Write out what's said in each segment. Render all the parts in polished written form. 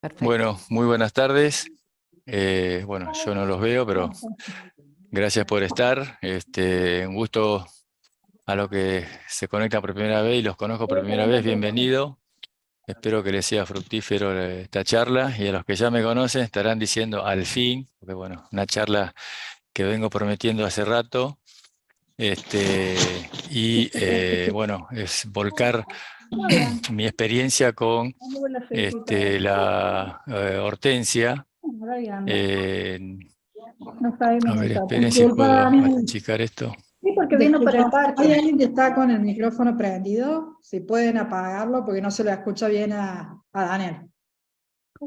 Perfecto. Bueno, muy buenas tardes. Bueno, yo no los veo, pero gracias por estar. Un gusto a los que se conectan por primera vez y los conozco por primera vez. Bienvenido. Espero que les sea fructífero esta charla y a los que ya me conocen estarán diciendo al fin, porque bueno, una charla que vengo prometiendo hace rato. Bueno, es volcar mi experiencia con la hortensia. Eh, No sabemos a ver, eso. esperen si Disculpa, puedo Dani. achicar esto. Sí, porque vino por el parque. Hay alguien que está con el micrófono prendido, si pueden apagarlo porque no se le escucha bien a Daniel.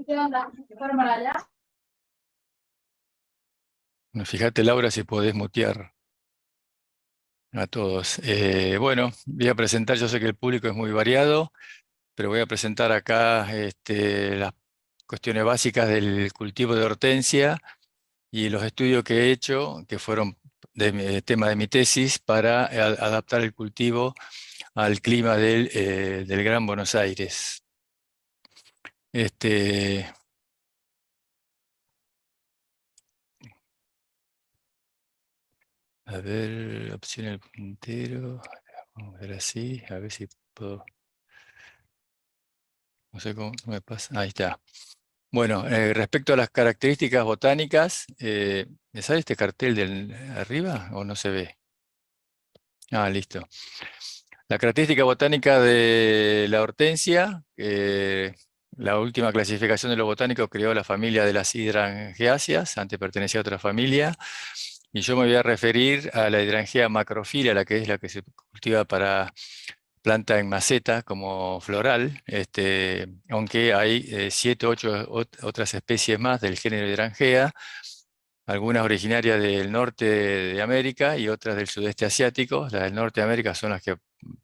¿Qué onda? ¿Se fueron para allá? Bueno, fíjate, Laura, si podés mutear a todos. Bueno, voy a presentar, yo sé que el público es muy variado, pero voy a presentar acá las cuestiones básicas del cultivo de hortensia y los estudios que he hecho, que fueron tema de mi tesis, para adaptar el cultivo al clima del Gran Buenos Aires. A ver, opción del puntero. Vamos a ver así, a ver si puedo. No sé cómo me pasa. Ahí está. Bueno, respecto a las características botánicas, ¿me sale este cartel del arriba o no se ve? Ah, listo. La característica botánica de la hortensia, la última clasificación de los botánicos creó la familia de las hidrangeáceas, antes pertenecía a otra familia, y yo me voy a referir a la hidrangea macrofila, la que es la que se cultiva para planta en maceta como floral, aunque hay 7 o 8 otras especies más del género hidrangea, algunas originarias del norte de América y otras del sudeste asiático. Las del norte de América son las que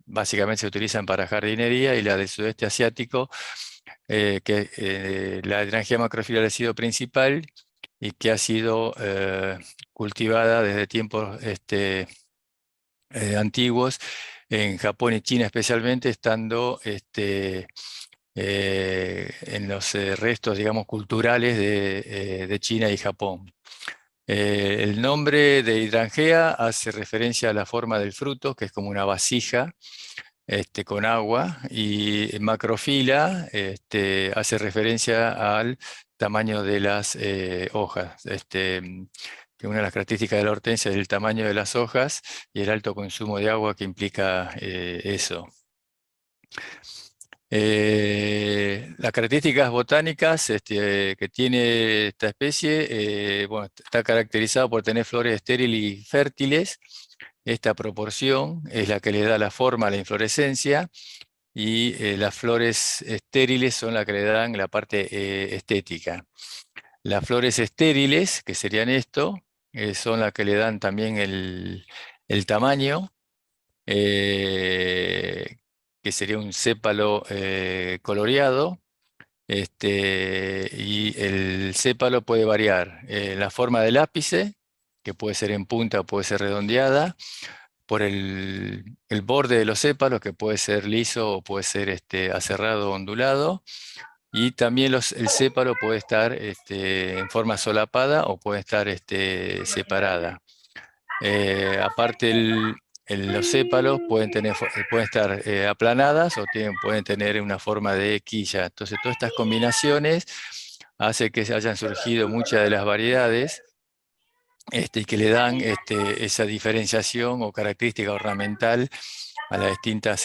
básicamente se utilizan para jardinería, y las del sudeste asiático, la hidrangea macrofila ha sido principal y que ha sido cultivada desde tiempos antiguos en Japón y China especialmente, estando en los restos, digamos, culturales de China y Japón. El nombre de hidrangea hace referencia a la forma del fruto, que es como una vasija con agua, y macrofila hace referencia al tamaño de las hojas. Que una de las características de la hortensia es el tamaño de las hojas y el alto consumo de agua que implica eso. Las características botánicas que tiene esta especie, bueno, está caracterizado por tener flores estériles y fértiles. Esta proporción es la que le da la forma a la inflorescencia, y las flores estériles son las que le dan la parte estética. Las flores estériles, que serían esto, son las que le dan también el tamaño, que sería un sépalo coloreado. Y el sépalo puede variar la forma del ápice, que puede ser en punta o puede ser redondeada, por el borde de los sépalos, que puede ser liso o puede ser aserrado o ondulado, y también el sépalo puede estar en forma solapada o puede estar separada. Aparte, los sépalos pueden estar aplanadas o pueden tener una forma de quilla. Entonces, todas estas combinaciones hacen que hayan surgido muchas de las variedades y que le dan esa diferenciación o característica ornamental a las distintas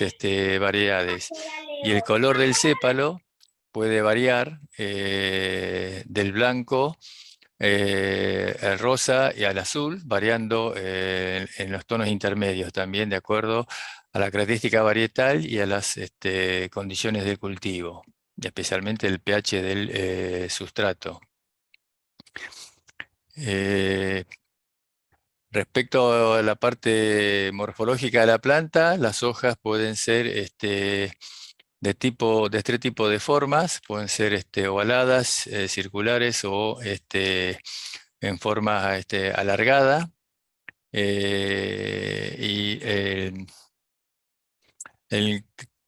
variedades. Y el color del sépalo puede variar del blanco al rosa y al azul, variando en los tonos intermedios también, de acuerdo a la característica varietal y a las condiciones de cultivo, y especialmente el pH del sustrato. Respecto a la parte morfológica de la planta, las hojas pueden ser de este tipo de formas, pueden ser ovaladas, circulares o en forma alargada. Y el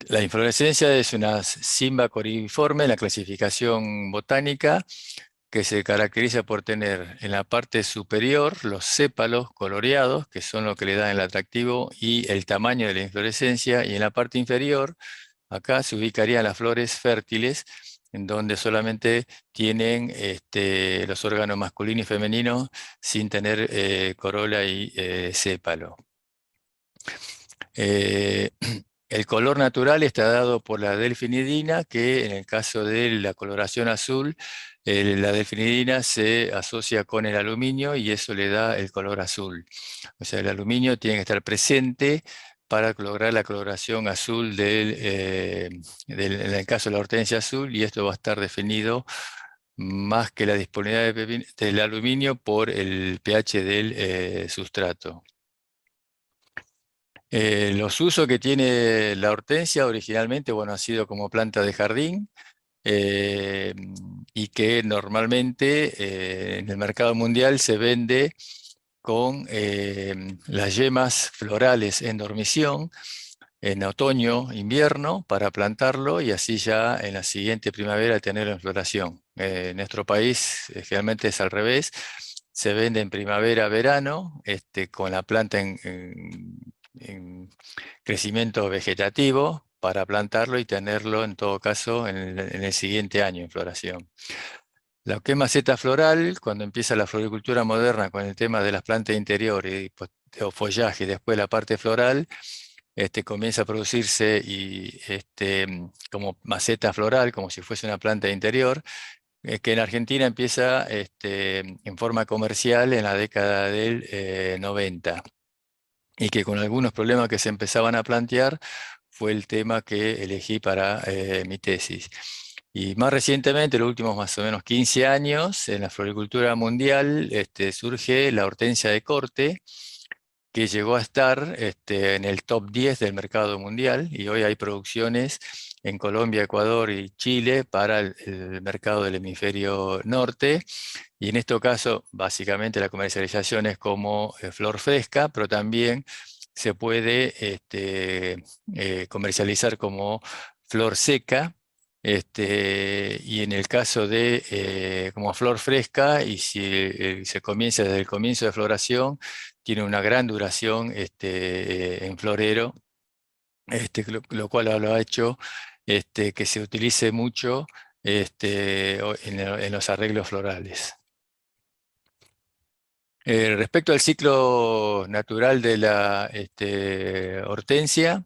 La inflorescencia es una cimba coriforme en la clasificación botánica, que se caracteriza por tener en la parte superior los sépalos coloreados, que son lo que le dan el atractivo y el tamaño de la inflorescencia, y en la parte inferior, acá se ubicarían las flores fértiles, en donde solamente tienen los órganos masculino y femenino sin tener corola y sépalo. Eh, el color natural está dado por la delfinidina, que en el caso de la coloración azul, la delfinidina se asocia con el aluminio y eso le da el color azul. O sea, el aluminio tiene que estar presente para lograr la coloración azul en el caso de la hortensia azul, y esto va a estar definido más que la disponibilidad del aluminio por el pH del sustrato. Los usos que tiene la hortensia originalmente, bueno, ha sido como planta de jardín, eh, y que normalmente en el mercado mundial se vende con las yemas florales en dormición en otoño, invierno, para plantarlo y así ya en la siguiente primavera tenerlo en floración. En nuestro país generalmente es al revés, se vende en primavera, verano, con la planta en crecimiento vegetativo para plantarlo y tenerlo en todo caso en el siguiente año en floración. Lo que es maceta floral, cuando empieza la floricultura moderna con el tema de las plantas interiores o follaje y después la parte floral, comienza a producirse como maceta floral, como si fuese una planta interior, que en Argentina empieza en forma comercial en la década del 90, y que con algunos problemas que se empezaban a plantear fue el tema que elegí para mi tesis. Y más recientemente, los últimos más o menos 15 años, en la floricultura mundial surge la hortensia de corte, que llegó a estar en el top 10 del mercado mundial, y hoy hay producciones en Colombia, Ecuador y Chile para el mercado del hemisferio norte, y en este caso básicamente la comercialización es como flor fresca, pero también se puede comercializar como flor seca. Y en el caso de como flor fresca, y si se comienza desde el comienzo de floración, tiene una gran duración en florero, lo cual lo ha hecho que se utilice mucho en los arreglos florales. Respecto al ciclo natural de la hortensia,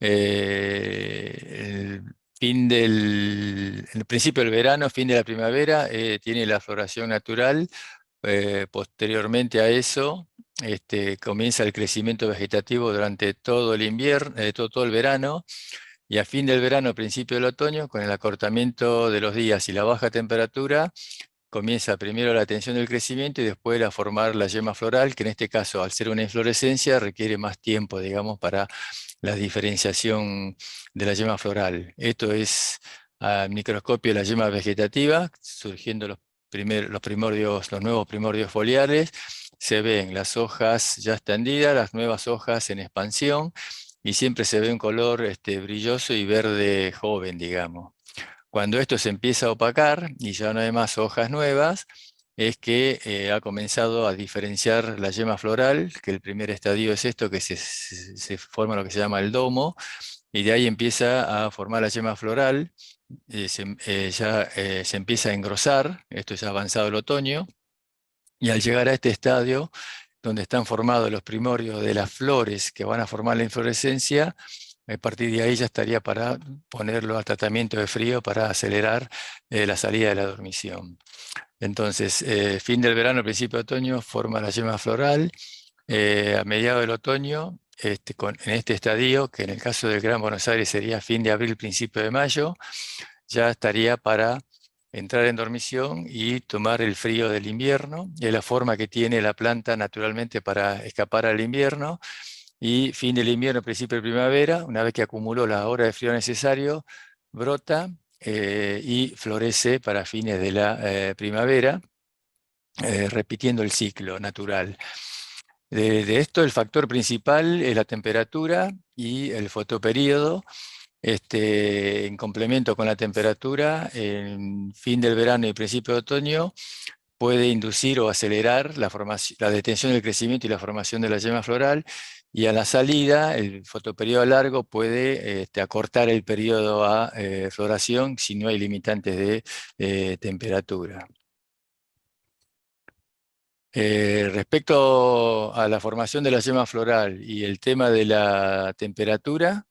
el el principio del verano, fin de la primavera, tiene la floración natural. Posteriormente a eso, comienza el crecimiento vegetativo durante todo el invierno, todo el verano, y a fin del verano, principio del otoño, con el acortamiento de los días y la baja temperatura, comienza primero la tensión del crecimiento y después a formar la yema floral, que en este caso, al ser una inflorescencia, requiere más tiempo, digamos, para la diferenciación de la yema floral. Esto es al microscopio la yema vegetativa, surgiendo los nuevos primordios foliares. Se ven las hojas ya extendidas, las nuevas hojas en expansión, y siempre se ve un color brilloso y verde joven, digamos. Cuando esto se empieza a opacar y ya no hay más hojas nuevas, es que ha comenzado a diferenciar la yema floral, que el primer estadio es esto, que se forma lo que se llama el domo, y de ahí empieza a formar la yema floral, se empieza a engrosar, esto es avanzado el otoño, y al llegar a este estadio, donde están formados los primordios de las flores que van a formar la inflorescencia, a partir de ahí ya estaría para ponerlo al tratamiento de frío para acelerar la salida de la dormición. Entonces, fin del verano, principio de otoño, forma la yema floral. A mediados del otoño, en este estadio, que en el caso del Gran Buenos Aires sería fin de abril, principio de mayo, ya estaría para entrar en dormición y tomar el frío del invierno. Es la forma que tiene la planta naturalmente para escapar al invierno. Y fin del invierno, principio de primavera, una vez que acumuló la hora de frío necesario, brota y florece para fines de la primavera, repitiendo el ciclo natural. De esto, el factor principal es la temperatura y el fotoperíodo, en complemento con la temperatura, en fin del verano y principio de otoño, puede inducir o acelerar la detención del crecimiento y la formación de la yema floral, y a la salida, el fotoperiodo largo puede acortar el periodo a floración si no hay limitantes de temperatura. Respecto a la formación de la yema floral y el tema de la temperatura,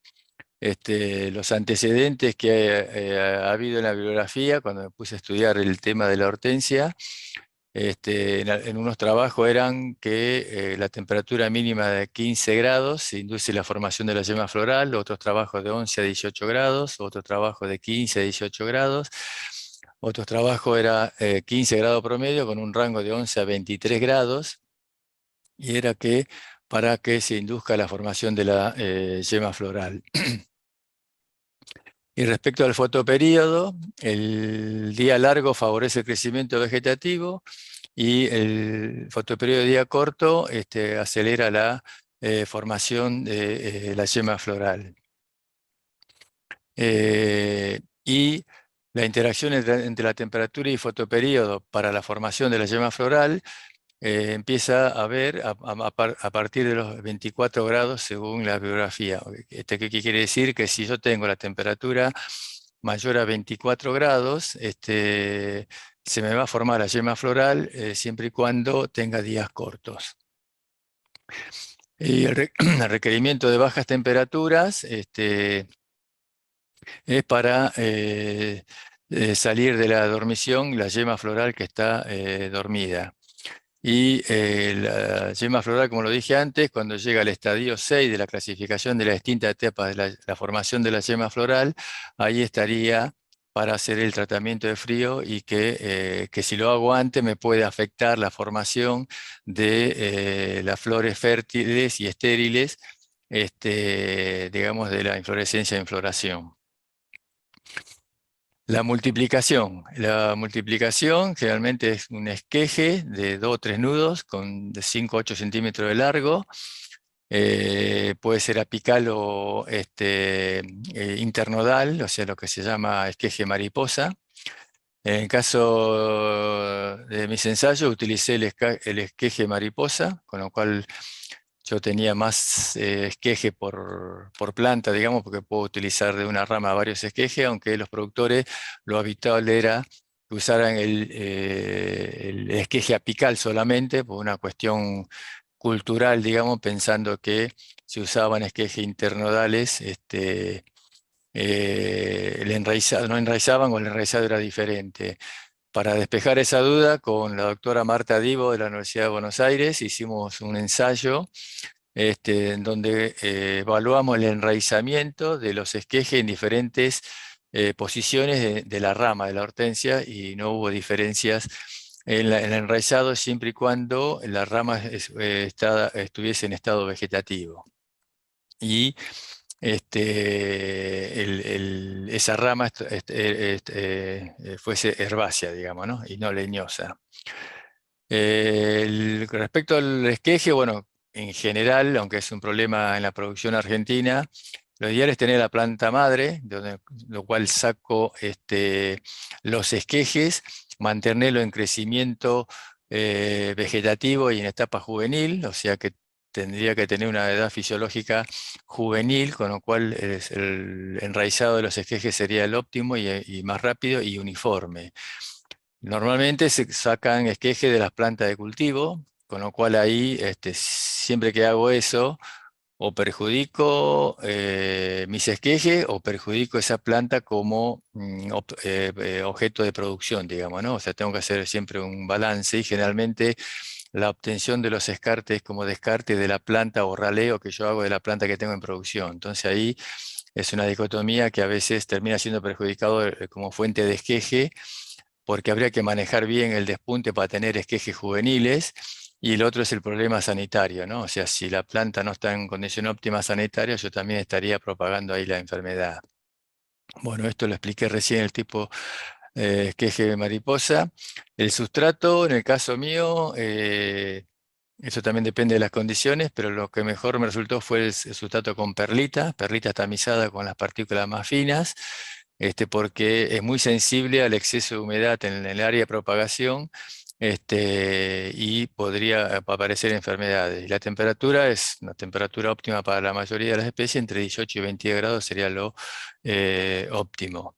los antecedentes que ha habido en la bibliografía, cuando me puse a estudiar el tema de la hortensia, en unos trabajos eran que la temperatura mínima de 15 grados se induce la formación de la yema floral, otros trabajos de 11 a 18 grados, otros trabajos de 15 a 18 grados, otros trabajos era 15 grados promedio con un rango de 11 a 23 grados, y era que para que se induzca la formación de la yema floral. Y respecto al fotoperíodo, el día largo favorece el crecimiento vegetativo y el fotoperíodo de día corto acelera la formación de la yema floral. Y la interacción entre la temperatura y fotoperíodo para la formación de la yema floral empieza a ver a partir de los 24 grados según la bibliografía. ¿Qué quiere decir? Que si yo tengo la temperatura mayor a 24 grados, se me va a formar la yema floral siempre y cuando tenga días cortos. Y el requerimiento de bajas temperaturas es para salir de la dormición la yema floral que está dormida. Y la yema floral, como lo dije antes, cuando llega al estadio 6 de la clasificación de las distintas etapas de la formación de la yema floral, ahí estaría para hacer el tratamiento de frío, y que si lo hago antes me puede afectar la formación de las flores fértiles y estériles, digamos, de la inflorescencia en floración. La multiplicación generalmente es un esqueje de 2 o 3 nudos con de 5 a 8 centímetros de largo. Puede ser apical o internodal, o sea, lo que se llama esqueje mariposa. En el caso de mis ensayos utilicé el esqueje mariposa, con lo cual yo tenía más esqueje por planta, digamos, porque puedo utilizar de una rama varios esquejes, aunque los productores lo habitual era que usaran el esqueje apical solamente, por una cuestión cultural, digamos, pensando que se usaban esquejes internodales, no enraizaban, o el enraizado era diferente. Para despejar esa duda, con la doctora Marta Divo de la Universidad de Buenos Aires hicimos un ensayo en donde evaluamos el enraizamiento de los esquejes en diferentes posiciones de la rama de la hortensia, y no hubo diferencias en el enraizado siempre y cuando la rama estuviese en estado vegetativo. Y esa rama fuese herbácea, digamos, ¿no? Y no leñosa. Respecto al esqueje, bueno, en general, aunque es un problema en la producción argentina, lo ideal es tener la planta madre, lo cual saco los esquejes, mantenerlo en crecimiento vegetativo y en etapa juvenil, o sea que tendría que tener una edad fisiológica juvenil, con lo cual el enraizado de los esquejes sería el óptimo y más rápido y uniforme. Normalmente se sacan esquejes de las plantas de cultivo, con lo cual ahí siempre que hago eso, o perjudico mis esquejes o perjudico esa planta como objeto de producción, digamos, ¿no? O sea, tengo que hacer siempre un balance, y generalmente la obtención de los descartes como descarte de la planta o raleo que yo hago de la planta que tengo en producción. Entonces ahí es una dicotomía que a veces termina siendo perjudicado como fuente de esqueje, porque habría que manejar bien el despunte para tener esquejes juveniles, y el otro es el problema sanitario, ¿no? O sea, si la planta no está en condición óptima sanitaria, yo también estaría propagando ahí la enfermedad. Bueno, esto lo expliqué recién, el tipo esqueje de mariposa. El sustrato, en el caso mío, Eso también depende de las condiciones, pero lo que mejor me resultó fue el sustrato con perlita tamizada con las partículas más finas, porque es muy sensible al exceso de humedad en el área de propagación, y podría aparecer enfermedades. Y la temperatura es una temperatura óptima para la mayoría de las especies, entre 18 y 22 grados sería lo óptimo.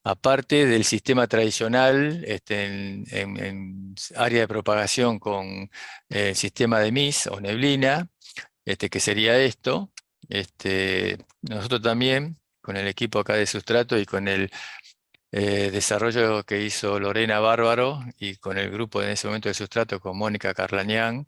Aparte del sistema tradicional, en área de propagación con el sistema de MIS o neblina, que sería esto, nosotros también, con el equipo acá de sustrato y con el desarrollo que hizo Lorena Bárbaro y con el grupo en ese momento de sustrato con Mónica Carlañán,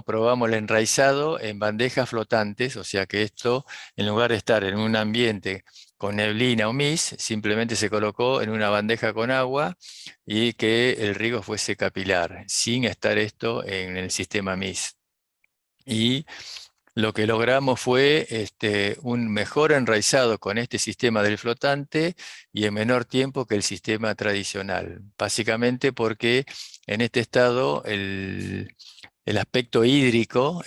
probamos el enraizado en bandejas flotantes, o sea que esto, en lugar de estar en un ambiente con neblina o mist, simplemente se colocó en una bandeja con agua y que el riego fuese capilar, sin estar esto en el sistema mist. Y lo que logramos fue un mejor enraizado con este sistema del flotante y en menor tiempo que el sistema tradicional. Básicamente porque en este estado el aspecto hídrico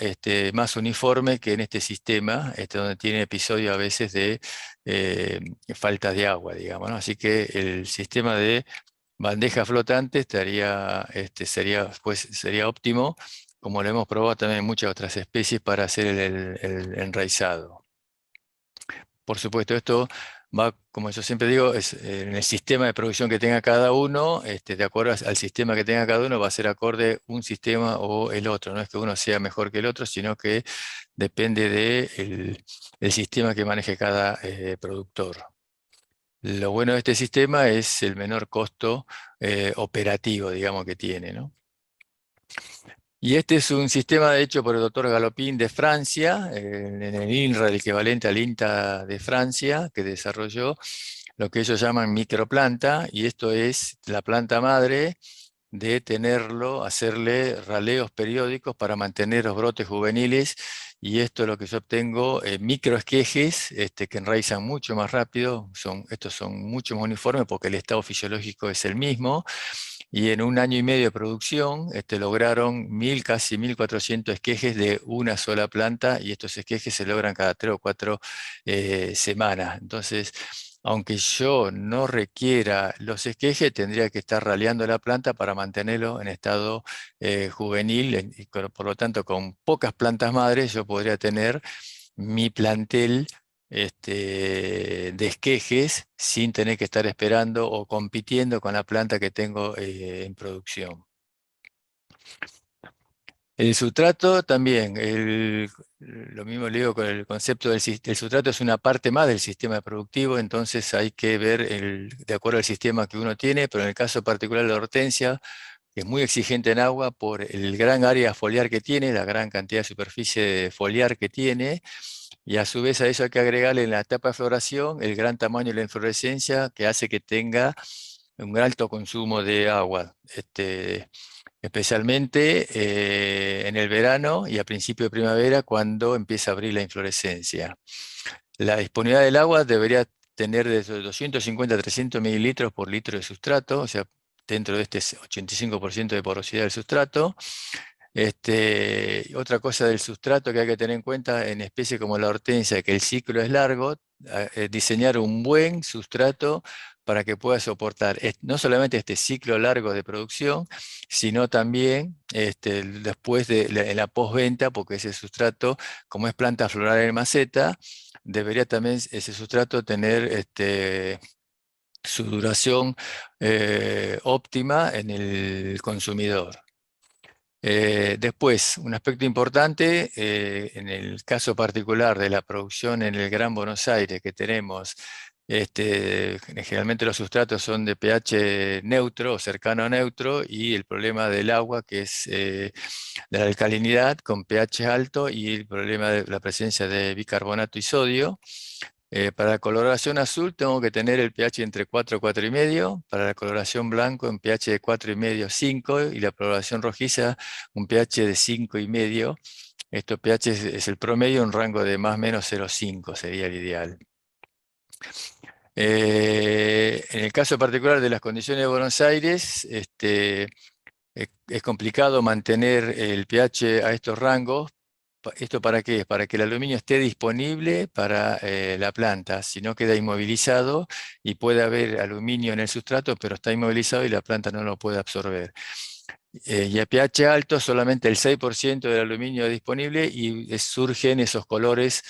más uniforme que en este sistema, donde tiene episodios a veces de falta de agua, digamos, ¿no? Así que el sistema de bandeja flotante sería óptimo, como lo hemos probado también en muchas otras especies para hacer el enraizado. Por supuesto, esto va, como yo siempre digo, es en el sistema de producción que tenga cada uno, de acuerdo al sistema que tenga cada uno, va a ser acorde un sistema o el otro. No es que uno sea mejor que el otro, sino que depende del sistema que maneje cada productor. Lo bueno de este sistema es el menor costo operativo, digamos, que tiene, ¿no? Y este es un sistema hecho por el doctor Galopin de Francia, en el INRA, el equivalente al INTA de Francia, que desarrolló lo que ellos llaman microplanta, y esto es la planta madre de tenerlo, hacerle raleos periódicos para mantener los brotes juveniles, y esto es lo que yo obtengo, microesquejes que enraizan mucho más rápido, estos son mucho más uniformes porque el estado fisiológico es el mismo, y en un año y medio de producción lograron casi 1400 esquejes de una sola planta, y estos esquejes se logran cada 3 o 4 semanas. Entonces, aunque yo no requiera los esquejes, tendría que estar raleando la planta para mantenerlo en estado juvenil, y por lo tanto, con pocas plantas madres, yo podría tener mi plantel de esquejes sin tener que estar esperando o compitiendo con la planta que tengo en producción. El sustrato también, lo mismo le digo con el concepto el sustrato es una parte más del sistema productivo, entonces hay que ver de acuerdo al sistema que uno tiene, pero en el caso particular de la hortensia, que es muy exigente en agua por el gran área foliar que tiene, la gran cantidad de superficie foliar que tiene, y a su vez a eso hay que agregarle en la etapa de floración el gran tamaño de la inflorescencia que hace que tenga un alto consumo de agua, especialmente en el verano y a principio de primavera cuando empieza a abrir la inflorescencia. La disponibilidad del agua debería tener desde 250 a 300 mililitros por litro de sustrato, o sea, dentro de este 85% de porosidad del sustrato. Otra cosa del sustrato que hay que tener en cuenta en especies como la hortensia, que el ciclo es largo, diseñar un buen sustrato para que pueda soportar no solamente este ciclo largo de producción, sino también después en la postventa, porque ese sustrato, como es planta floral en maceta, debería también ese sustrato tener su duración óptima en el consumidor. Después, un aspecto importante, en el caso particular de la producción en el Gran Buenos Aires que tenemos, generalmente los sustratos son de pH neutro o cercano a neutro, y el problema del agua que es de la alcalinidad con pH alto, y el problema de la presencia de bicarbonato y sodio. Para la coloración azul tengo que tener el pH entre 4 y 4,5, para la coloración blanco en pH de 4,5 a 5, y la coloración rojiza un pH de 5,5. Esto pH es el promedio, un rango de más o menos 0,5 sería el ideal. En el caso particular de las condiciones de Buenos Aires, es complicado mantener el pH a estos rangos. ¿Esto para qué? Para que el aluminio esté disponible para la planta, si no queda inmovilizado y puede haber aluminio en el sustrato, pero está inmovilizado y la planta no lo puede absorber. Y a pH alto solamente el 6% del aluminio es disponible y surgen esos colores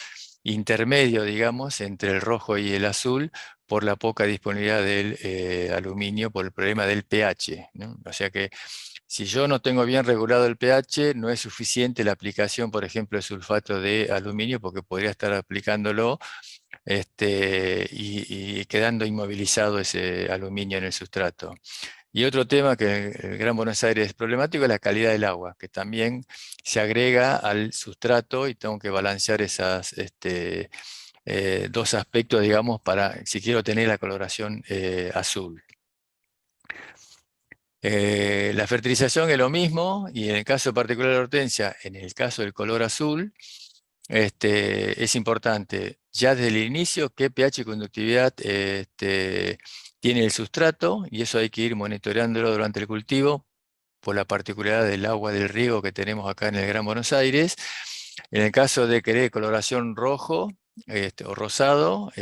intermedios, digamos, entre el rojo y el azul por la poca disponibilidad del aluminio, por el problema del pH, ¿no? O sea que si yo no tengo bien regulado el pH, no es suficiente la aplicación, por ejemplo, de sulfato de aluminio, porque podría estar aplicándolo y quedando inmovilizado ese aluminio en el sustrato. Y otro tema que el Gran Buenos Aires es problemático es la calidad del agua, que también se agrega al sustrato y tengo que balancear esas dos aspectos, digamos, para si quiero tener la coloración azul. La fertilización es lo mismo, y en el caso particular de la hortensia, en el caso del color azul, es importante ya desde el inicio qué pH y conductividad tiene el sustrato, y eso hay que ir monitoreándolo durante el cultivo por la particularidad del agua del riego que tenemos acá en el Gran Buenos Aires. En el caso de querer coloración rojo o rosado,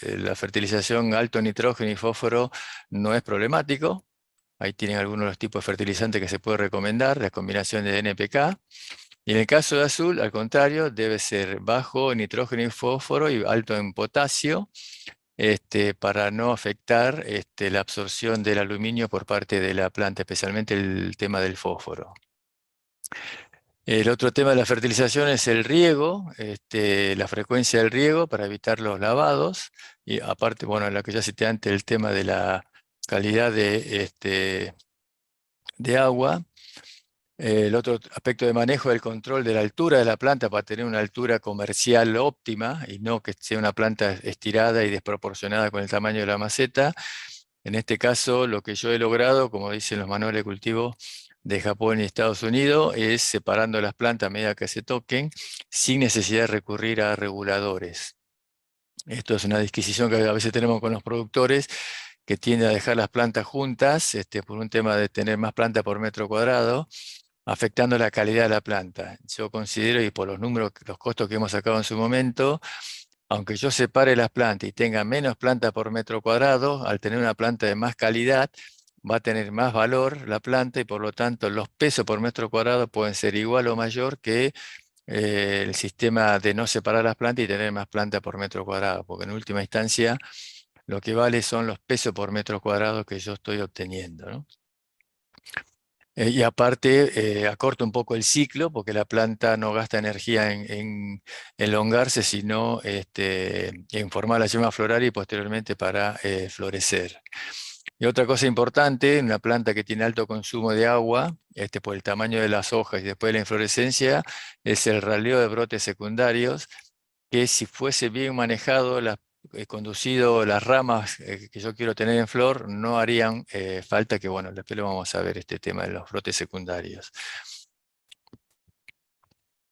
la fertilización alto nitrógeno y fósforo no es problemático. Ahí tienen algunos de los tipos de fertilizantes que se puede recomendar, la combinación de NPK. Y en el caso de azul, al contrario, debe ser bajo en nitrógeno y fósforo y alto en potasio, para no afectar la absorción del aluminio por parte de la planta, especialmente el tema del fósforo. El otro tema de la fertilización es el riego, la frecuencia del riego para evitar los lavados. Y aparte, bueno, lo que ya cité antes, el tema de la calidad de agua. El otro aspecto de manejo es el control de la altura de la planta para tener una altura comercial óptima y no que sea una planta estirada y desproporcionada con el tamaño de la maceta. En este caso, lo que yo he logrado, como dicen los manuales de cultivo de Japón y Estados Unidos, es separando las plantas a medida que se toquen sin necesidad de recurrir a reguladores. Esto es una disquisición que a veces tenemos con los productores, que tienden a dejar las plantas juntas por un tema de tener más planta por metro cuadrado, afectando la calidad de la planta. Yo considero, y por los números, los costos que hemos sacado en su momento, aunque yo separe las plantas y tenga menos planta por metro cuadrado, al tener una planta de más calidad, va a tener más valor la planta y por lo tanto los pesos por metro cuadrado pueden ser igual o mayor que el sistema de no separar las plantas y tener más planta por metro cuadrado, porque en última instancia lo que vale son los pesos por metro cuadrado que yo estoy obteniendo, ¿no? Y aparte, acorta un poco el ciclo, porque la planta no gasta energía en elongarse, sino en formar la yema floraria y posteriormente para florecer. Y otra cosa importante, una planta que tiene alto consumo de agua, por el tamaño de las hojas y después de la inflorescencia, es el raleo de brotes secundarios, que si fuese bien manejado, conducido las ramas que yo quiero tener en flor, no harían falta, que bueno, después lo vamos a ver este tema de los brotes secundarios.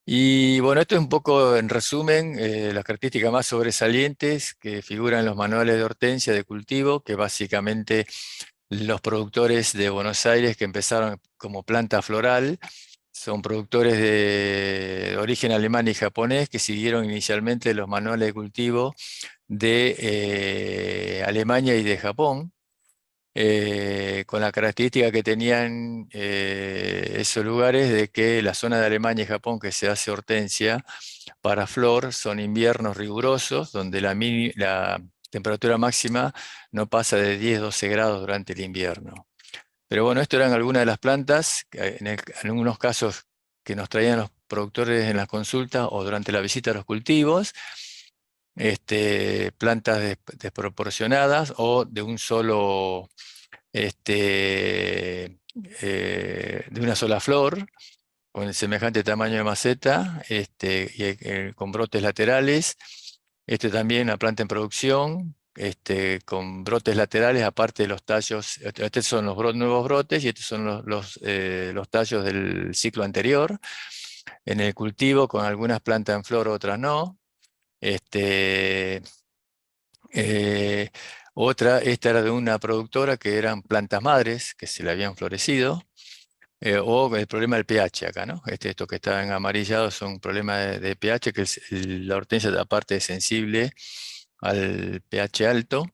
Y bueno, esto es un poco en resumen las características más sobresalientes que figuran en los manuales de hortensia de cultivo, que básicamente los productores de Buenos Aires que empezaron como planta floral son productores de origen alemán y japonés que siguieron inicialmente los manuales de cultivo de Alemania y de Japón, con la característica que tenían esos lugares de que la zona de Alemania y Japón que se hace hortensia para flor son inviernos rigurosos, donde la temperatura máxima no pasa de 10-12 grados durante el invierno. Pero bueno, esto eran algunas de las plantas, en algunos casos que nos traían los productores en las consultas o durante la visita a los cultivos, plantas desproporcionadas o de un solo, de una sola flor, con el semejante tamaño de maceta, con brotes laterales. También una planta en producción, con brotes laterales, aparte de los tallos. Estos son los nuevos brotes y estos son los tallos del ciclo anterior. En el cultivo, con algunas plantas en flor, otras no. Esta era de una productora que eran plantas madres que se le habían florecido. o el problema del pH acá, ¿no? Estos que están amarillados son problemas de pH, que la hortensia aparte es sensible al pH alto.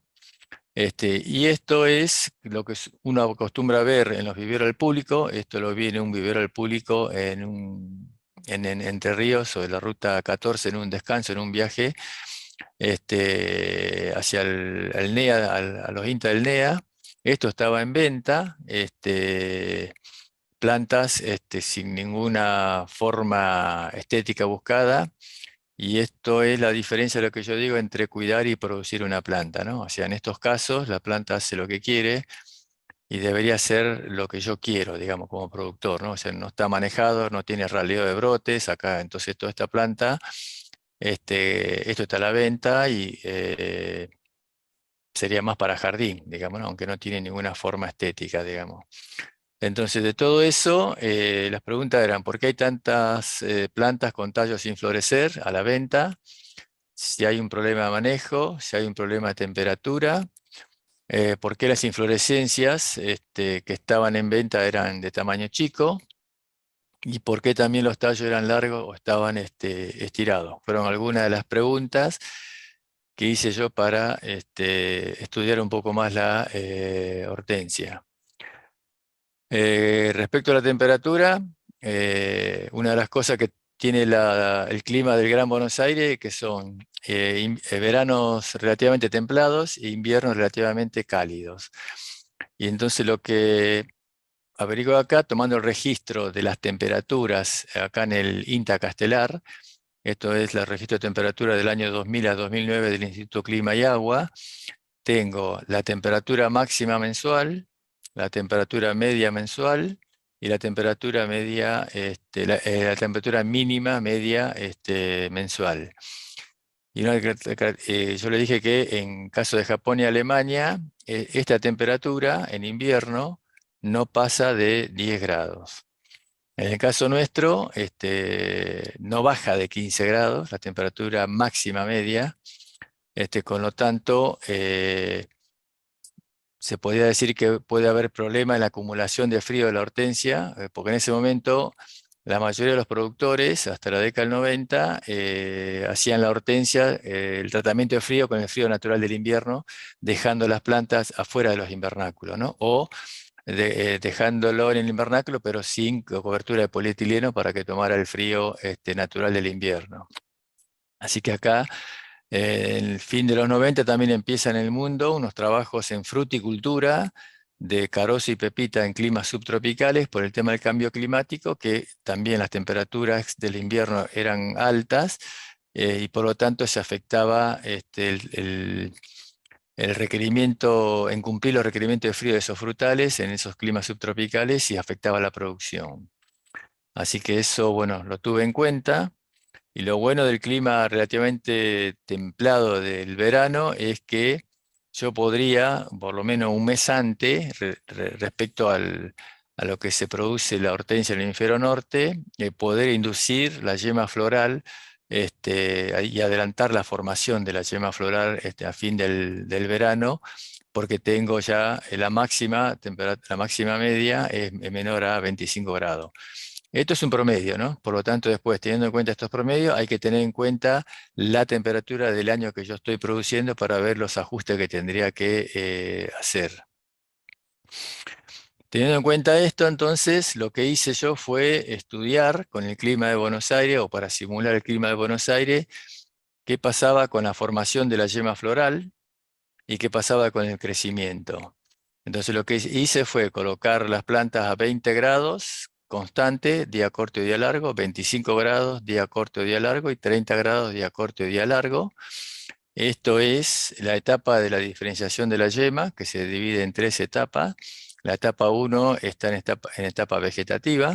Y esto es lo que uno acostumbra ver en los viveros al público. Esto lo vi en un vivero al público en Entre Ríos, sobre la ruta 14, en un descanso, en un viaje hacia el NEA, a los INTA del NEA. Esto estaba en venta, plantas sin ninguna forma estética buscada. Y esto es la diferencia de lo que yo digo entre cuidar y producir una planta, ¿no? O sea, en estos casos la planta hace lo que quiere y debería hacer lo que yo quiero, digamos, como productor, ¿no? O sea, no está manejado, no tiene raleo de brotes, acá entonces toda esta planta, esto está a la venta y sería más para jardín, digamos, ¿no? Aunque no tiene ninguna forma estética, digamos. Entonces, de todo eso, las preguntas eran, ¿por qué hay tantas plantas con tallos sin florecer a la venta? Si hay un problema de manejo, si hay un problema de temperatura, por qué las inflorescencias que estaban en venta eran de tamaño chico, y por qué también los tallos eran largos o estaban estirados. Fueron algunas de las preguntas que hice yo para estudiar un poco más la hortensia. Respecto a la temperatura, una de las cosas que tiene el clima del Gran Buenos Aires, que son veranos relativamente templados e inviernos relativamente cálidos. Y entonces lo que averiguo acá, tomando el registro de las temperaturas acá en el INTA Castelar, esto es el registro de temperatura del año 2000 a 2009 del Instituto Clima y Agua, tengo la temperatura máxima mensual, la temperatura media mensual y la temperatura media, la temperatura mínima media mensual. Y yo le dije que en caso de Japón y Alemania, esta temperatura en invierno no pasa de 10 grados. En el caso nuestro, no baja de 15 grados, la temperatura máxima media, con lo tanto, se podría decir que puede haber problema en la acumulación de frío de la hortensia, porque en ese momento la mayoría de los productores, hasta la década del 90, hacían la hortensia, el tratamiento de frío con el frío natural del invierno, dejando las plantas afuera de los invernáculos, ¿no? O dejándolo en el invernáculo, pero sin cobertura de polietileno para que tomara el frío natural del invierno. Así que acá, en el fin de los 90 también empiezan en el mundo unos trabajos en fruticultura de carozo y pepita en climas subtropicales por el tema del cambio climático, que también las temperaturas del invierno eran altas y por lo tanto se afectaba el requerimiento, en cumplir los requerimientos de frío de esos frutales en esos climas subtropicales y afectaba la producción. Así que eso, bueno, lo tuve en cuenta. Y lo bueno del clima relativamente templado del verano es que yo podría, por lo menos un mes antes, respecto a lo que se produce la hortensia en el hemisferio norte, poder inducir la yema floral y adelantar la formación de la yema floral a fin del verano, porque tengo ya la máxima media es menor a 25 grados. Esto es un promedio, ¿no? Por lo tanto, después, teniendo en cuenta estos promedios, hay que tener en cuenta la temperatura del año que yo estoy produciendo para ver los ajustes que tendría que hacer. Teniendo en cuenta esto, entonces, lo que hice yo fue estudiar con el clima de Buenos Aires, o para simular el clima de Buenos Aires, qué pasaba con la formación de la yema floral y qué pasaba con el crecimiento. Entonces lo que hice fue colocar las plantas a 20 grados constante, día corto y día largo, 25 grados, día corto y día largo, y 30 grados, día corto y día largo. Esto es la etapa de la diferenciación de la yema, que se divide en 3 etapas. La etapa 1 está en etapa vegetativa,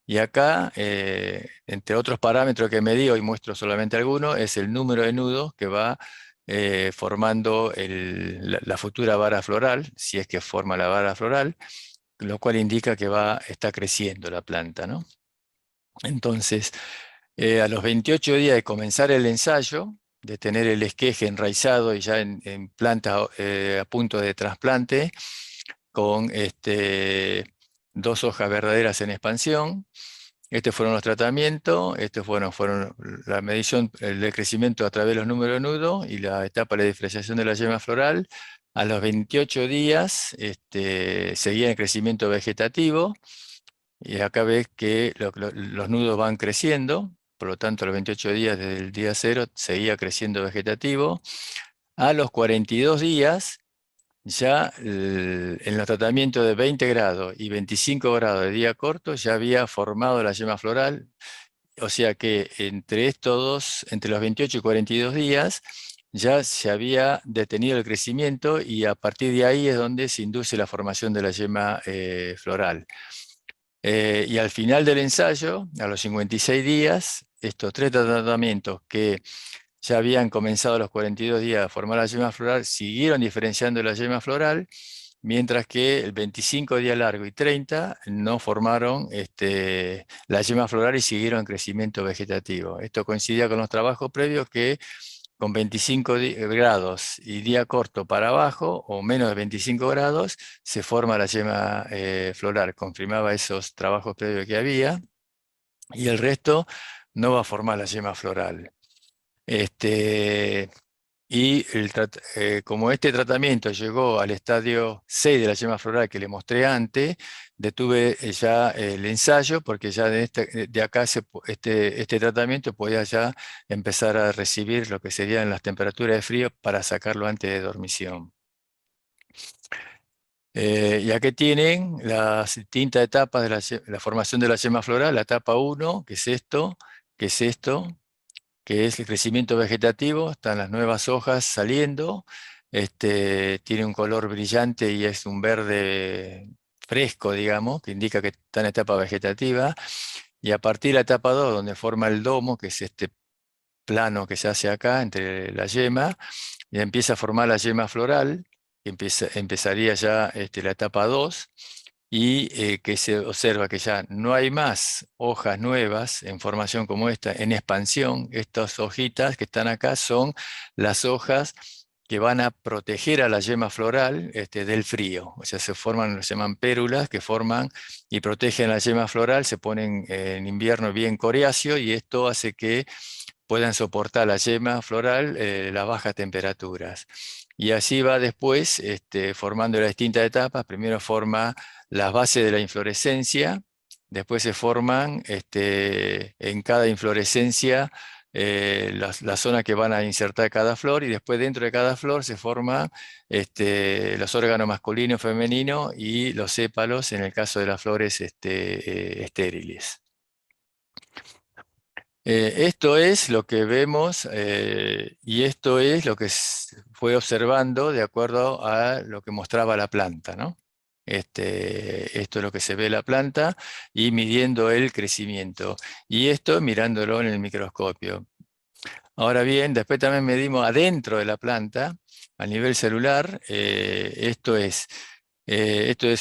y acá, entre otros parámetros que medí, hoy muestro solamente algunos, es el número de nudos que va formando la futura vara floral, si es que forma la vara floral, lo cual indica que está creciendo la planta, ¿no? Entonces, a los 28 días de comenzar el ensayo, de tener el esqueje enraizado y ya en planta a punto de trasplante, con 2 hojas verdaderas en expansión. Estos fueron los tratamientos, estos fueron la medición del crecimiento a través de los números de nudo y la etapa de diferenciación de la yema floral. A los 28 días seguía el crecimiento vegetativo, y acá ves que los nudos van creciendo, por lo tanto a los 28 días desde el día 0 seguía creciendo vegetativo. A los 42 días, ya en los tratamientos de 20 grados y 25 grados de día corto, ya había formado la yema floral, o sea que entre estos dos, entre los 28 y 42 días, ya se había detenido el crecimiento y a partir de ahí es donde se induce la formación de la yema floral. Y al final del ensayo, a los 56 días, estos 3 tratamientos que ya habían comenzado a los 42 días a formar la yema floral, siguieron diferenciando la yema floral, mientras que el 25 día largo y 30 no formaron la yema floral y siguieron en crecimiento vegetativo. Esto coincidía con los trabajos previos que con 25 grados y día corto para abajo, o menos de 25 grados, se forma la yema floral. Confirmaba esos trabajos previos que había, y el resto no va a formar la yema floral. Como este tratamiento llegó al estadio 6 de la yema floral que le mostré antes, detuve ya el ensayo, porque ya de acá este tratamiento podía ya empezar a recibir lo que serían las temperaturas de frío para sacarlo antes de dormición. Y aquí tienen las distintas etapas de la formación de la yema floral. La etapa 1, que es esto, que es esto, que es el crecimiento vegetativo, están las nuevas hojas saliendo, tiene un color brillante y es un verde fresco, digamos, que indica que está en etapa vegetativa, y a partir de la etapa 2, donde forma el domo, que es este plano que se hace acá entre la yema, y empieza a formar la yema floral, que empezaría ya la etapa 2, y que se observa que ya no hay más hojas nuevas en formación como esta, en expansión. Estas hojitas que están acá son las hojas que van a proteger a la yema floral del frío. O sea, se llaman pérulas que forman y protegen la yema floral, se ponen en invierno bien coriáceo, y esto hace que puedan soportar la yema floral las bajas temperaturas. Y así va después formando las distintas etapas. Primero forma las bases de la inflorescencia, después se forman en cada inflorescencia las zonas que van a insertar cada flor, y después dentro de cada flor se forman los órganos masculino, femenino y los sépalos en el caso de las flores estériles. Esto es lo que vemos y esto es lo que fue observando de acuerdo a lo que mostraba la planta, ¿no? Esto es lo que se ve en la planta y midiendo el crecimiento. Y esto mirándolo en el microscopio. Ahora bien, después también medimos adentro de la planta, a nivel celular. Esto es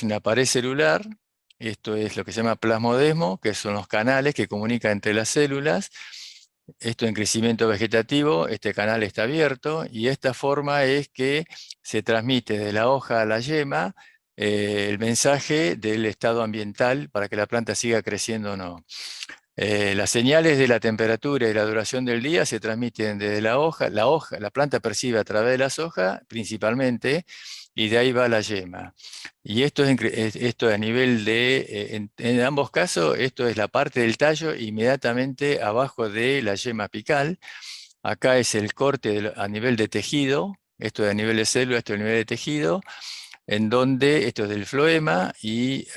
una pared celular. Esto es lo que se llama plasmodesmo, que son los canales que comunican entre las células. Esto en crecimiento vegetativo, este canal está abierto, y esta forma es que se transmite de la hoja a la yema el mensaje del estado ambiental para que la planta siga creciendo o no. Las señales de la temperatura y la duración del día se transmiten desde la hoja. La planta percibe a través de las hojas principalmente, y de ahí va la yema. Y esto es a nivel de, en ambos casos, esto es la parte del tallo inmediatamente abajo de la yema apical. Acá es el corte a nivel de tejido, esto es a nivel de célula, esto es a nivel de tejido, en donde esto es del floema, y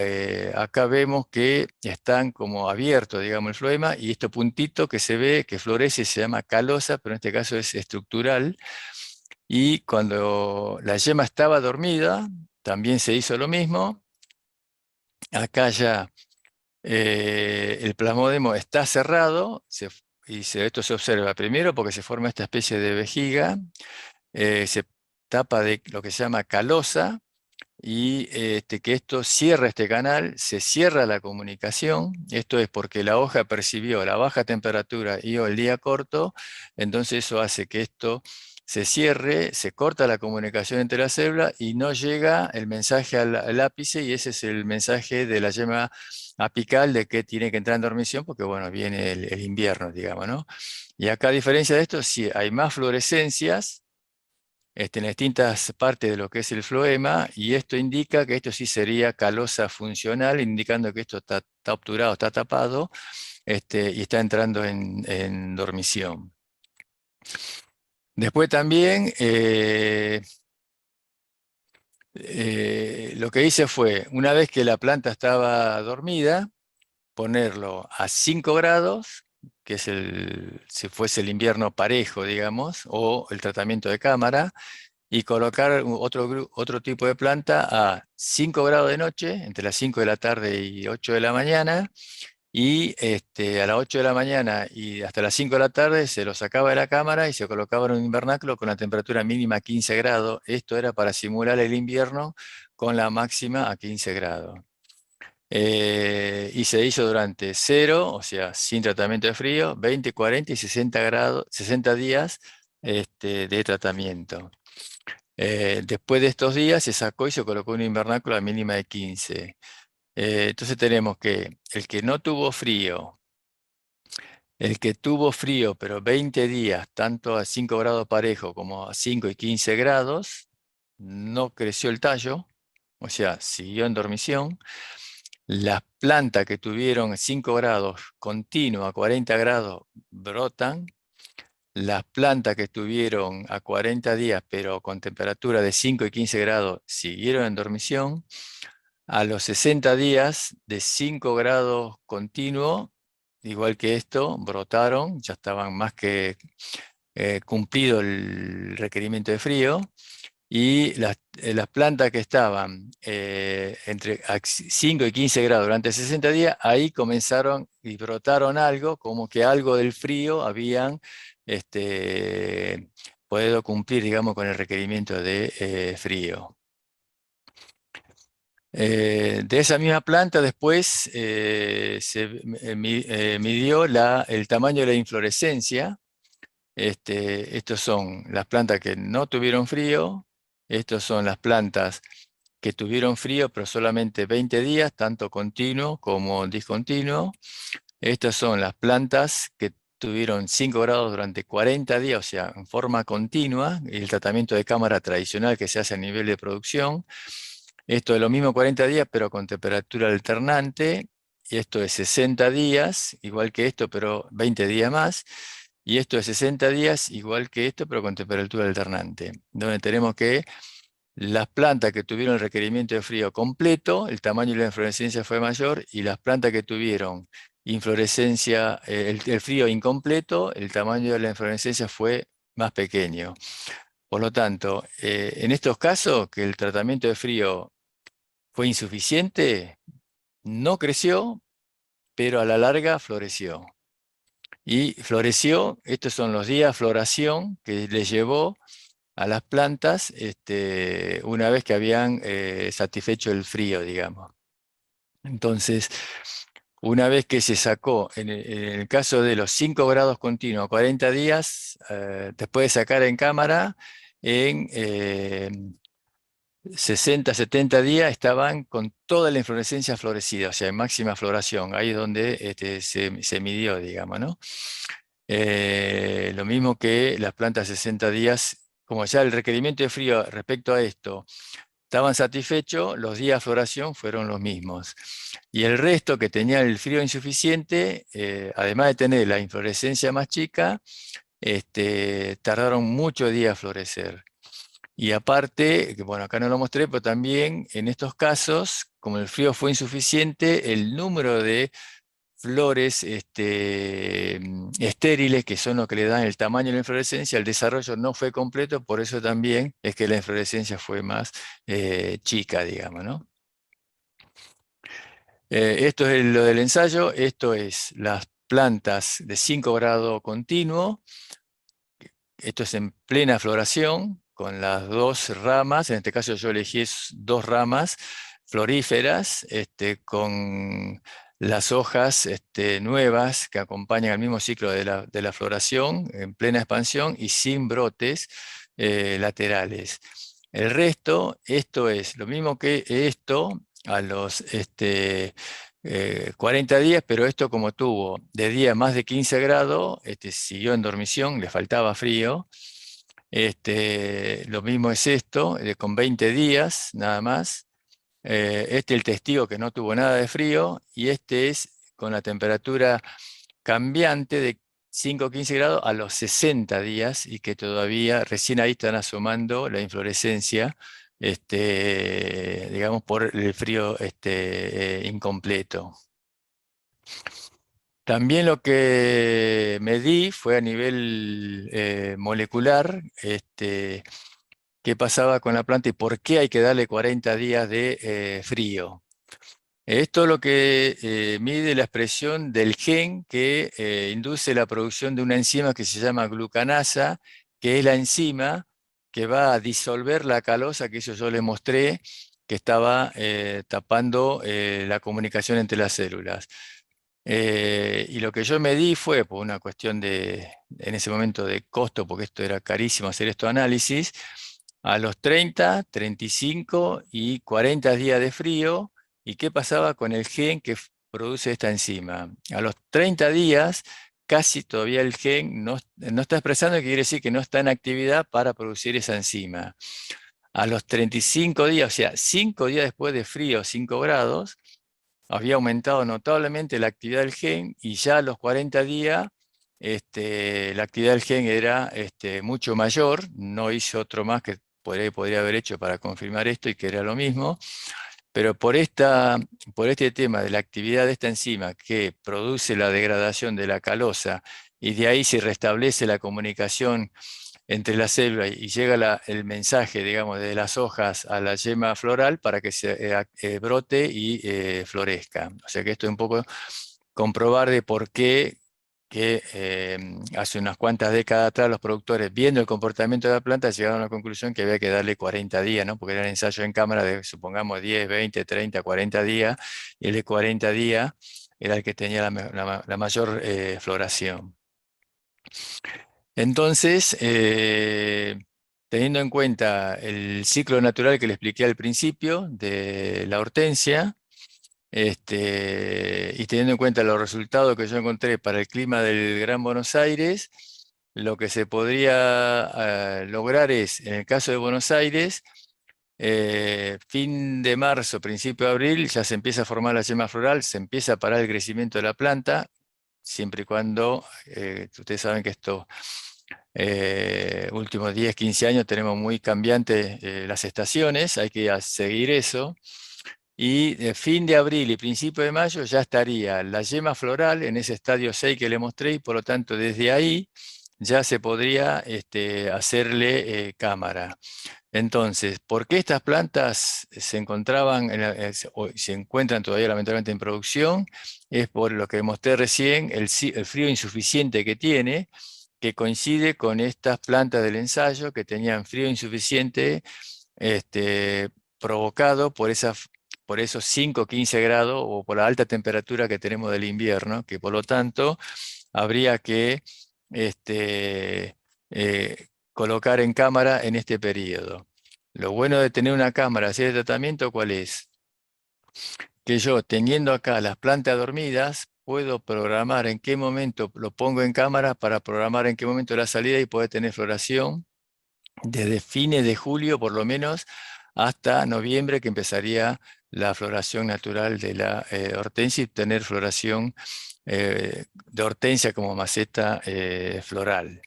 acá vemos que están como abiertos, digamos, el floema, y este puntito que se ve, que florece, se llama calosa, pero en este caso es estructural. Y cuando la yema estaba dormida, también se hizo lo mismo. Acá ya el plasmodemo está cerrado, esto se observa primero porque se forma esta especie de vejiga, se tapa de lo que se llama calosa, y que esto cierra este canal, se cierra la comunicación. Esto es porque la hoja percibió la baja temperatura y o el día corto, entonces eso hace que esto se cierre, se corta la comunicación entre las células y no llega el mensaje al ápice, y ese es el mensaje de la yema apical de que tiene que entrar en dormición porque, bueno, viene el invierno, digamos, ¿no? Y acá, a diferencia de esto, sí hay más fluorescencias en distintas partes de lo que es el floema, y esto indica que esto sí sería calosa funcional, indicando que esto está obturado, está tapado, y está entrando en dormición. Después también lo que hice fue, una vez que la planta estaba dormida, ponerlo a 5 grados, que es si fuese el invierno parejo, digamos, o el tratamiento de cámara, y colocar otro tipo de planta a 5 grados de noche, entre las 5 de la tarde y 8 de la mañana, y a las 8 de la mañana y hasta las 5 de la tarde se lo sacaba de la cámara y se colocaba en un invernáculo con la temperatura mínima a 15 grados. Esto era para simular el invierno con la máxima a 15 grados. Y se hizo durante 0, o sea, sin tratamiento de frío, 20, 40 y 60 grados, 60 días de tratamiento. Después de estos días se sacó y se colocó un invernáculo a mínima de 15. Entonces tenemos que el que no tuvo frío, el que tuvo frío pero 20 días, tanto a 5 grados parejo como a 5 y 15 grados, no creció el tallo, o sea, siguió en dormición. Las plantas que tuvieron 5 grados continuo a 40 grados brotan. Las plantas que estuvieron a 40 días, pero con temperatura de 5 y 15 grados, siguieron en dormición. A los 60 días, de 5 grados continuo, igual que esto, brotaron, ya estaban más que cumplido el requerimiento de frío. Y las plantas que estaban entre 5 y 15 grados durante 60 días, ahí comenzaron y brotaron algo, como que algo del frío habían podido cumplir, digamos, con el requerimiento de frío. De esa misma planta después se midió el tamaño de la inflorescencia. Estos son las plantas que no tuvieron frío. Estos son las plantas que tuvieron frío, pero solamente 20 días, tanto continuo como discontinuo. Estas son las plantas que tuvieron 5 grados durante 40 días, o sea, en forma continua, el tratamiento de cámara tradicional que se hace a nivel de producción. Esto es lo mismo 40 días, pero con temperatura alternante. Y esto es 60 días, igual que esto, pero 20 días más. Y esto es 60 días, igual que esto, pero con temperatura alternante. Donde tenemos que las plantas que tuvieron el requerimiento de frío completo, el tamaño de la inflorescencia fue mayor, y las plantas que tuvieron inflorescencia, el frío incompleto, el tamaño de la inflorescencia fue más pequeño. Por lo tanto, en estos casos que el tratamiento de frío fue insuficiente, no creció, pero a la larga floreció. Y floreció, estos son los días de floración que le llevó a las plantas una vez que habían satisfecho el frío, digamos. Entonces, una vez que se sacó, en el caso de los 5 grados continuos, 40 días, después de sacar en cámara, en 60, 70 días estaban con toda la inflorescencia florecida, o sea, en máxima floración, ahí es donde se midió, digamos, ¿no? Lo mismo que las plantas 60 días, como ya el requerimiento de frío respecto a esto estaban satisfechos, los días de floración fueron los mismos. Y el resto que tenía el frío insuficiente, además de tener la inflorescencia más chica, tardaron muchos días a florecer. Y aparte, que bueno, acá no lo mostré, pero también en estos casos, como el frío fue insuficiente, el número de flores estériles, que son los que le dan el tamaño de la inflorescencia, el desarrollo no fue completo, por eso también es que la inflorescencia fue más chica, digamos, ¿no? Esto es lo del ensayo, esto es las plantas de 5 grados continuo, esto es en plena floración, con las 2 ramas, en este caso yo elegí 2 ramas floríferas, con las hojas nuevas que acompañan al mismo ciclo de la floración en plena expansión y sin brotes laterales. El resto, esto es lo mismo que esto a los 40 días, pero esto como tuvo de día más de 15 grados, siguió en dormición, le faltaba frío. Lo mismo es esto, con 20 días nada más. El testigo que no tuvo nada de frío, y este es con la temperatura cambiante de 5 o 15 grados a los 60 días, y que todavía recién ahí están asomando la inflorescencia, digamos, por el frío incompleto. También lo que medí fue a nivel molecular, qué pasaba con la planta y por qué hay que darle 40 días de frío. Esto es lo que mide la expresión del gen que induce la producción de una enzima que se llama glucanasa, que es la enzima que va a disolver la calosa, que eso yo le mostré, que estaba tapando la comunicación entre las células. Y lo que yo medí fue, por una cuestión en ese momento de costo, porque esto era carísimo hacer estos análisis, a los 30, 35 y 40 días de frío, y qué pasaba con el gen que produce esta enzima. A los 30 días, casi todavía el gen no está expresando, que quiere decir que no está en actividad para producir esa enzima. A los 35 días, o sea, 5 días después de frío, 5 grados, había aumentado notablemente la actividad del gen, y ya a los 40 días la actividad del gen era mucho mayor. No hice otro más que podría haber hecho para confirmar esto y que era lo mismo, pero por este tema de la actividad de esta enzima que produce la degradación de la calosa, y de ahí se restablece la comunicación entre las células y llega el mensaje, digamos, de las hojas a la yema floral para que se brote y florezca. O sea que esto es un poco comprobar de por qué que hace unas cuantas décadas atrás los productores, viendo el comportamiento de la planta, llegaron a la conclusión que había que darle 40 días, ¿no? Porque era un ensayo en cámara de, supongamos, 10, 20, 30, 40 días, y el de 40 días era el que tenía la mayor floración. Entonces, teniendo en cuenta el ciclo natural que le expliqué al principio de la hortensia, y teniendo en cuenta los resultados que yo encontré para el clima del Gran Buenos Aires, lo que se podría lograr es, en el caso de Buenos Aires, fin de marzo, principio de abril, ya se empieza a formar la yema floral, se empieza a parar el crecimiento de la planta, siempre y cuando, ustedes saben que esto últimos 10, 15 años tenemos muy cambiantes las estaciones, hay que seguir eso. Y de fin de abril y principio de mayo ya estaría la yema floral en ese estadio 6 que le mostré, y por lo tanto desde ahí ya se podría hacerle cámara. Entonces, ¿por qué estas plantas se encontraban, o se encuentran todavía lamentablemente en producción? Es por lo que mostré recién, el frío insuficiente que tiene, que coincide con estas plantas del ensayo que tenían frío insuficiente provocado por esos 5 o 15 grados o por la alta temperatura que tenemos del invierno, que por lo tanto habría que colocar en cámara en este periodo. Lo bueno de tener una cámara así de tratamiento, ¿cuál es? Que yo, teniendo acá las plantas dormidas, puedo programar en qué momento lo pongo en cámara, para programar en qué momento la salida y poder tener floración desde fines de julio por lo menos hasta noviembre, que empezaría la floración natural de la hortensia, y tener floración de hortensia como maceta floral.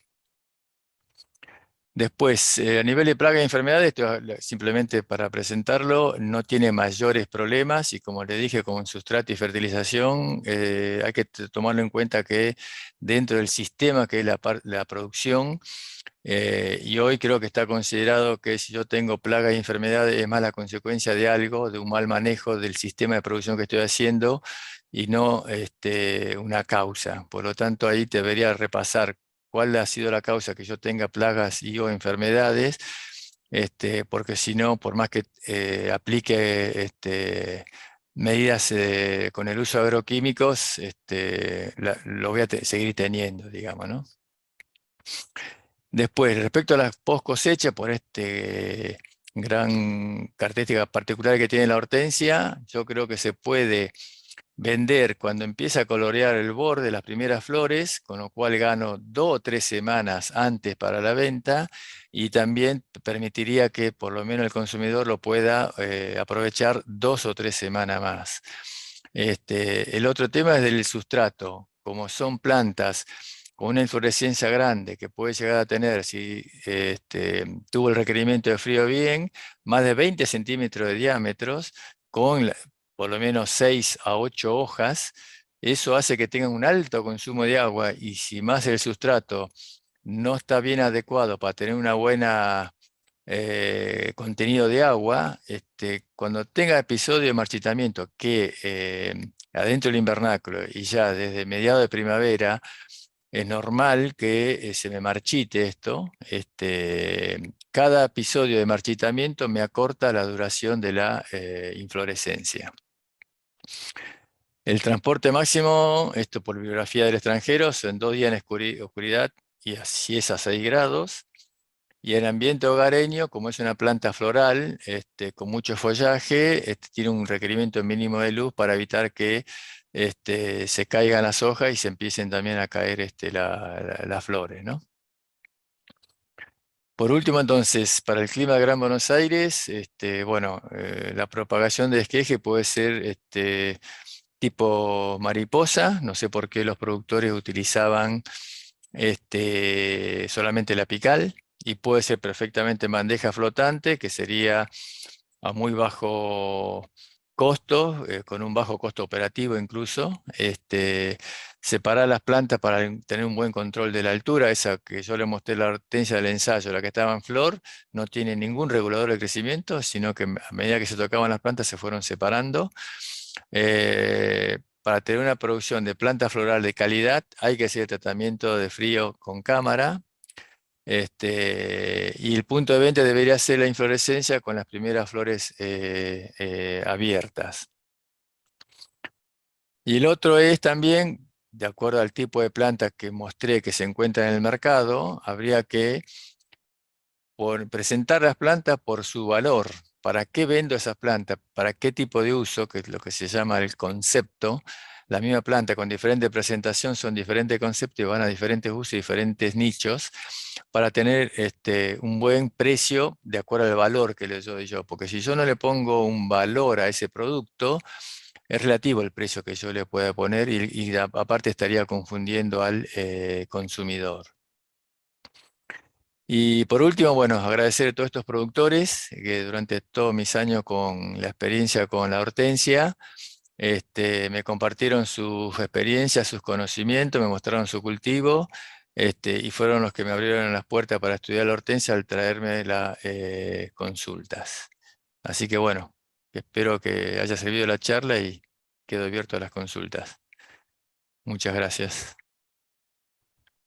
Después, a nivel de plagas y enfermedades, esto simplemente para presentarlo, no tiene mayores problemas, y como le dije, con sustrato y fertilización, hay que tomarlo en cuenta que dentro del sistema que es la producción, y hoy creo que está considerado que si yo tengo plagas y enfermedades es más la consecuencia de algo, de un mal manejo del sistema de producción que estoy haciendo, y no una causa. Por lo tanto, ahí debería repasar cuál ha sido la causa que yo tenga plagas y o enfermedades, porque si no, por más que aplique medidas con el uso de agroquímicos, lo voy a seguir teniendo, digamos, ¿no? Después, respecto a la post cosecha, por gran característica particular que tiene la hortensia, yo creo que se puede vender cuando empieza a colorear el borde, las primeras flores, con lo cual gano 2 o 3 semanas antes para la venta, y también permitiría que por lo menos el consumidor lo pueda aprovechar 2 o 3 semanas más. El otro tema es del sustrato. Como son plantas con una inflorescencia grande que puede llegar a tener, si tuvo el requerimiento de frío bien, más de 20 centímetros de diámetros, con por lo menos 6 a 8 hojas, eso hace que tengan un alto consumo de agua, y si más el sustrato no está bien adecuado para tener una buena contenido de agua, cuando tenga episodio de marchitamiento, que adentro del invernáculo y ya desde mediados de primavera, es normal que se me marchite esto. Cada episodio de marchitamiento me acorta la duración de la inflorescencia. El transporte máximo, esto por bibliografía del extranjero, son 2 días en oscuridad y así es a 6 grados. Y el ambiente hogareño, como es una planta floral con mucho follaje, tiene un requerimiento mínimo de luz para evitar que se caigan las hojas y se empiecen también a caer las flores, ¿no? Por último, entonces, para el clima de Gran Buenos Aires, bueno, la propagación de esqueje puede ser tipo mariposa. No sé por qué los productores utilizaban solamente la apical, y puede ser perfectamente en bandeja flotante, que sería a muy bajo costo, con un bajo costo operativo incluso. Separar las plantas para tener un buen control de la altura. Esa que yo le mostré, la hortensia del ensayo, la que estaba en flor, no tiene ningún regulador de crecimiento, sino que a medida que se tocaban las plantas se fueron separando. Para tener una producción de planta floral de calidad hay que hacer tratamiento de frío con cámara. Y el punto de venta debería ser la inflorescencia con las primeras flores abiertas. Y el otro es también, de acuerdo al tipo de planta que mostré que se encuentra en el mercado, habría que presentar las plantas por su valor. ¿Para qué vendo esas plantas? ¿Para qué tipo de uso? Que es lo que se llama el concepto. La misma planta con diferente presentación son diferentes conceptos y van a diferentes usos y diferentes nichos, para tener un buen precio de acuerdo al valor que le doy yo. Porque si yo no le pongo un valor a ese producto, es relativo el precio que yo le pueda poner, y aparte estaría confundiendo al consumidor. Y por último, bueno, agradecer a todos estos productores que durante todos mis años con la experiencia con la hortensia, me compartieron sus experiencias, sus conocimientos, me mostraron su cultivo, y fueron los que me abrieron las puertas para estudiar la hortensia al traerme las consultas. Así que bueno, espero que haya servido la charla y quedo abierto a las consultas. Muchas gracias.